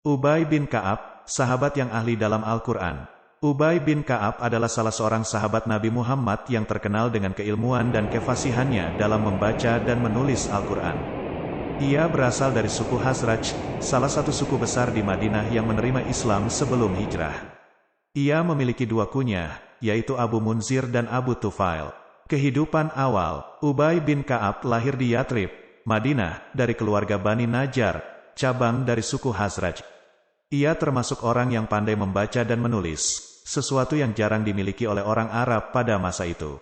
Ubay bin Ka'ab, sahabat yang ahli dalam Al-Quran. Ubay bin Ka'ab adalah salah seorang sahabat Nabi Muhammad yang terkenal dengan keilmuan dan kefasihannya dalam membaca dan menulis Al-Quran. Ia berasal dari suku Khazraj, salah satu suku besar di Madinah yang menerima Islam sebelum hijrah. Ia memiliki dua kunyah, yaitu Abu Munzir dan Abu Tufail. Kehidupan awal, Ubay bin Ka'ab lahir di Yatrib, Madinah, dari keluarga Bani Najjar, cabang dari suku Khazraj. Ia termasuk orang yang pandai membaca dan menulis, sesuatu yang jarang dimiliki oleh orang Arab pada masa itu.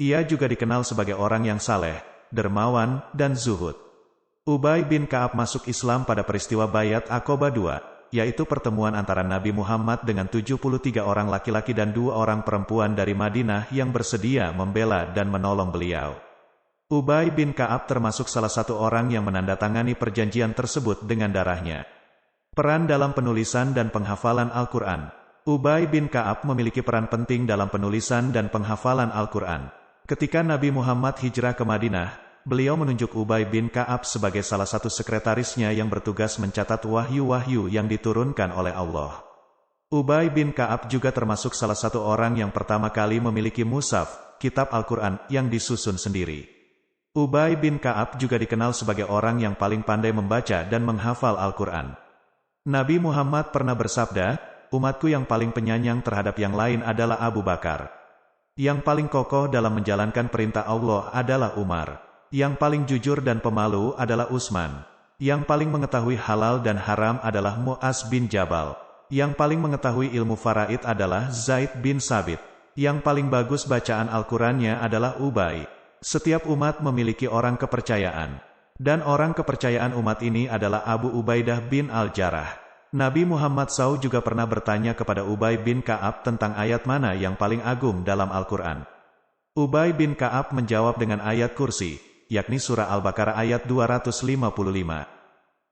Ia juga dikenal sebagai orang yang saleh, dermawan, dan zuhud. Ubay bin Ka'ab masuk Islam pada peristiwa Bayat Aqobah II, yaitu pertemuan antara Nabi Muhammad dengan 73 orang laki-laki dan 2 orang perempuan dari Madinah yang bersedia membela dan menolong beliau. Ubay bin Ka'ab termasuk salah satu orang yang menandatangani perjanjian tersebut dengan darahnya. Peran dalam penulisan dan penghafalan Al-Quran. Ubay bin Ka'ab memiliki peran penting dalam penulisan dan penghafalan Al-Quran. Ketika Nabi Muhammad hijrah ke Madinah, beliau menunjuk Ubay bin Ka'ab sebagai salah satu sekretarisnya yang bertugas mencatat wahyu-wahyu yang diturunkan oleh Allah. Ubay bin Ka'ab juga termasuk salah satu orang yang pertama kali memiliki mushaf, kitab Al-Quran, yang disusun sendiri. Ubay bin Ka'ab juga dikenal sebagai orang yang paling pandai membaca dan menghafal Al-Quran. Nabi Muhammad pernah bersabda, "Umatku yang paling penyayang terhadap yang lain adalah Abu Bakar. Yang paling kokoh dalam menjalankan perintah Allah adalah Umar. Yang paling jujur dan pemalu adalah Utsman. Yang paling mengetahui halal dan haram adalah Mu'az bin Jabal. Yang paling mengetahui ilmu faraid adalah Zaid bin Sabit. Yang paling bagus bacaan Al-Qurannya adalah Ubay." Setiap umat memiliki orang kepercayaan. Dan orang kepercayaan umat ini adalah Abu Ubaidah bin Al-Jarrah. Nabi Muhammad SAW juga pernah bertanya kepada Ubay bin Ka'ab tentang ayat mana yang paling agung dalam Al-Quran. Ubay bin Ka'ab menjawab dengan ayat kursi, yakni surah Al-Baqarah ayat 255.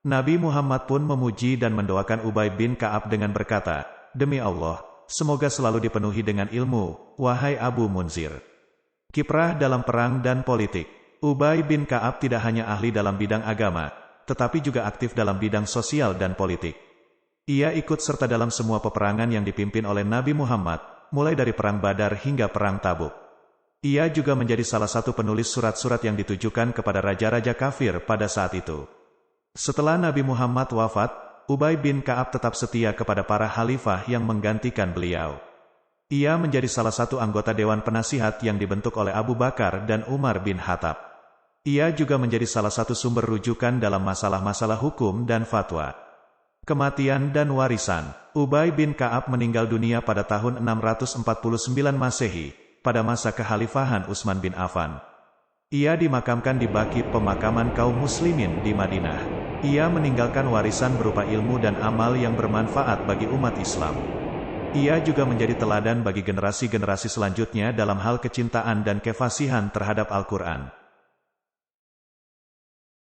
Nabi Muhammad pun memuji dan mendoakan Ubay bin Ka'ab dengan berkata, "Demi Allah, semoga selalu dipenuhi dengan ilmu, wahai Abu Munzir." Kiprah dalam perang dan politik. Ubay bin Ka'ab tidak hanya ahli dalam bidang agama, tetapi juga aktif dalam bidang sosial dan politik. Ia ikut serta dalam semua peperangan yang dipimpin oleh Nabi Muhammad, mulai dari Perang Badar hingga Perang Tabuk. Ia juga menjadi salah satu penulis surat-surat yang ditujukan kepada raja-raja kafir pada saat itu. Setelah Nabi Muhammad wafat, Ubay bin Ka'ab tetap setia kepada para khalifah yang menggantikan beliau. Ia menjadi salah satu anggota Dewan Penasihat yang dibentuk oleh Abu Bakar dan Umar bin Khattab. Ia juga menjadi salah satu sumber rujukan dalam masalah-masalah hukum dan fatwa. Kematian dan warisan. Ubay bin Ka'ab meninggal dunia pada tahun 649 Masehi, pada masa kekhalifahan Utsman bin Affan. Ia dimakamkan di Baqi' pemakaman kaum muslimin di Madinah. Ia meninggalkan warisan berupa ilmu dan amal yang bermanfaat bagi umat Islam. Ia juga menjadi teladan bagi generasi-generasi selanjutnya dalam hal kecintaan dan kefasihan terhadap Al-Quran.